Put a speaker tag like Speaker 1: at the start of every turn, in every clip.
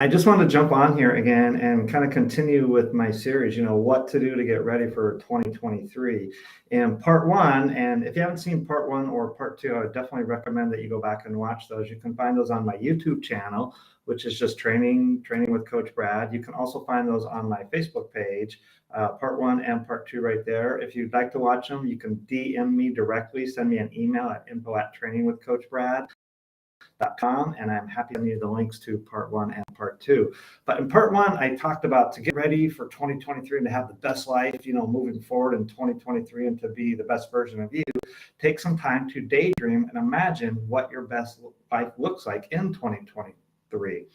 Speaker 1: I just want to jump on here again and kind of continue with my series, what to do to get ready for 2023. And part one, and if you haven't seen part one or part two, I would definitely recommend that you go back and watch those. You can find those on my YouTube channel, which is just training with Coach Brad. You can also find those on my Facebook page, part one and part two right there. If you'd like to watch them, you can DM me directly, send me an email at info@trainingwithcoachbrad.com, and I'm happy to send you the links to part one and part two. But in part one, I talked about to get ready for 2023 and to have the best life, moving forward in 2023 and to be the best version of you. Take some time to daydream and imagine what your best life looks like in 2023.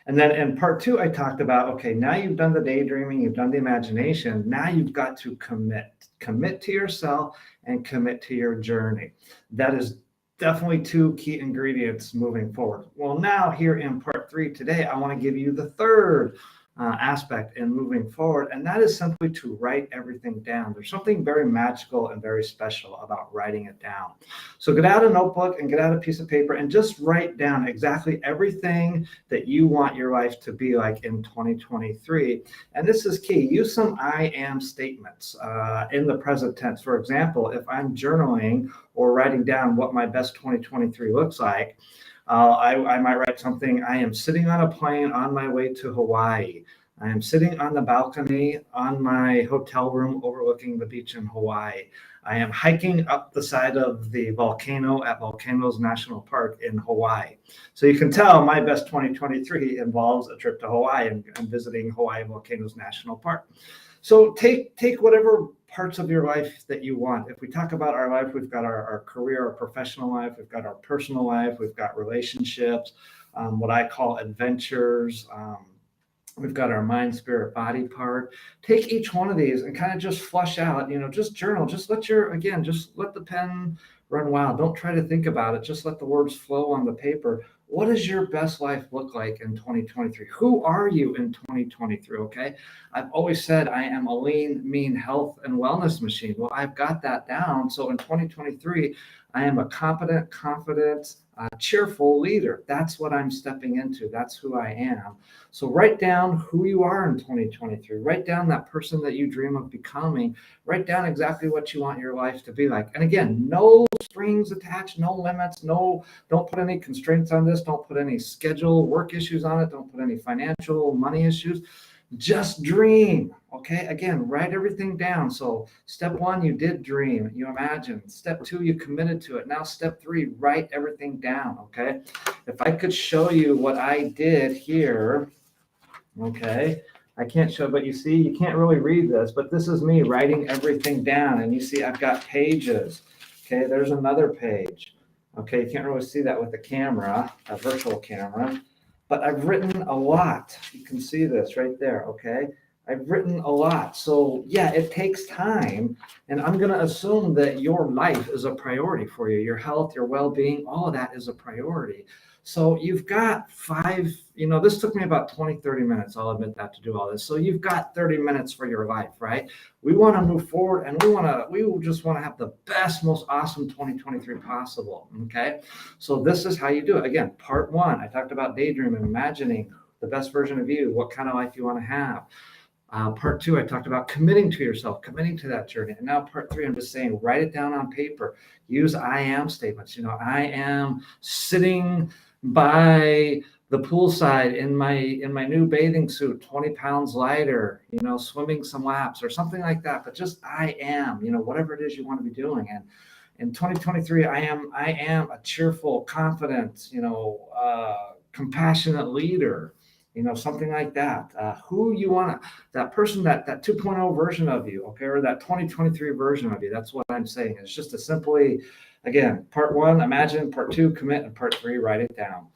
Speaker 1: And then in part two, I talked about, okay, now you've done the daydreaming, you've done the imagination. Now you've got to commit to yourself and commit to your journey. That is definitely two key ingredients moving forward. Well, now here in part three today, I want to give you the third aspect in moving forward, and that is simply to write everything down. There's something very magical and very special about writing it down. So get out a notebook and get out a piece of paper and just write down exactly everything that you want your life to be like in 2023. And this is key. Use some I am statements in the present tense. For example, if I'm journaling or writing down what my best 2023 looks like, I might write something. I am sitting on a plane on my way to Hawaii. I am sitting on the balcony on my hotel room overlooking the beach in Hawaii. I am hiking up the side of the volcano at Volcanoes National Park in Hawaii. So you can tell my best 2023 involves a trip to Hawaii and visiting Hawaii Volcanoes National Park. So take whatever parts of your life that you want. If we talk about our life, we've got our career, our professional life, we've got our personal life, we've got relationships, what I call adventures. We've got our mind, spirit, body part. Take each one of these and kind of just flush out, just journal. Just let the pen run wild. Don't try to think about it. Just let the words flow on the paper. What does your best life look like in 2023? Who are you in 2023? Okay. I've always said I am a lean, mean health and wellness machine. Well, I've got that down. So in 2023, I am a competent, confident, cheerful leader. That's what I'm stepping into. That's who I am. So write down who you are in 2023. Write down that person that you dream of becoming. Write down exactly what you want your life to be like. And again, no strings attached, no limits, don't put any constraints on this. Don't put any schedule, work issues on it. Don't put any financial, money issues. Just dream. Okay. Again, write everything down. So step one, you did dream, you imagined. Step two, you committed to it. Now step three, write everything down. Okay. If I could show you what I did here, okay, I can't show, but you see, you can't really read this, but this is me writing everything down. And you see, I've got pages. Okay. There's another page. Okay. You can't really see that with the camera, a virtual camera. But I've written a lot. You can see this right there, okay? I've written a lot. So yeah, it takes time. And I'm going to assume that your life is a priority for you. Your health, your well-being, all of that is a priority. So you've got this took me about 20, 30 minutes. I'll admit that, to do all this. So you've got 30 minutes for your life, right? We want to move forward and we just want to have the best, most awesome 2023 possible. Okay. So this is how you do it. Again, part one, I talked about daydreaming, imagining the best version of you, what kind of life you want to have. Part two, I talked about committing to yourself, committing to that journey. And now part three, I'm just saying, write it down on paper. Use I am statements. I am sitting by the poolside in my new bathing suit, 20 pounds lighter, swimming some laps or something like that. But just I am, whatever it is you want to be doing. And in 2023, I am a cheerful, confident, compassionate leader. Something like that. Who you want to, that person, that 2.0 version of you, okay, or that 2023 version of you. That's what I'm saying. It's just a simply, again, part one, imagine, part two, commit, and part three, write it down.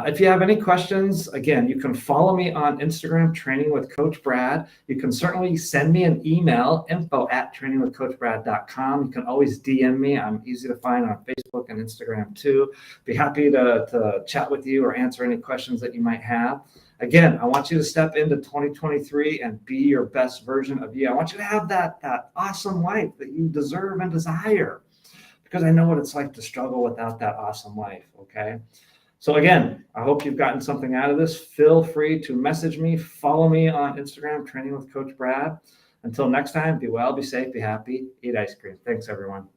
Speaker 1: If you have any questions, again, you can follow me on Instagram, Training with Coach Brad. You can certainly send me an email, info@trainingwithcoachbrad.com. You can always DM me. I'm easy to find on Facebook and Instagram too. Be happy to chat with you or answer any questions that you might have. Again, I want you to step into 2023 and be your best version of you. I want you to have that awesome life that you deserve and desire, because I know what it's like to struggle without that awesome life, okay? So again, I hope you've gotten something out of this. Feel free to message me, follow me on Instagram, Training with Coach Brad. Until next time, be well, be safe, be happy, eat ice cream. Thanks, everyone.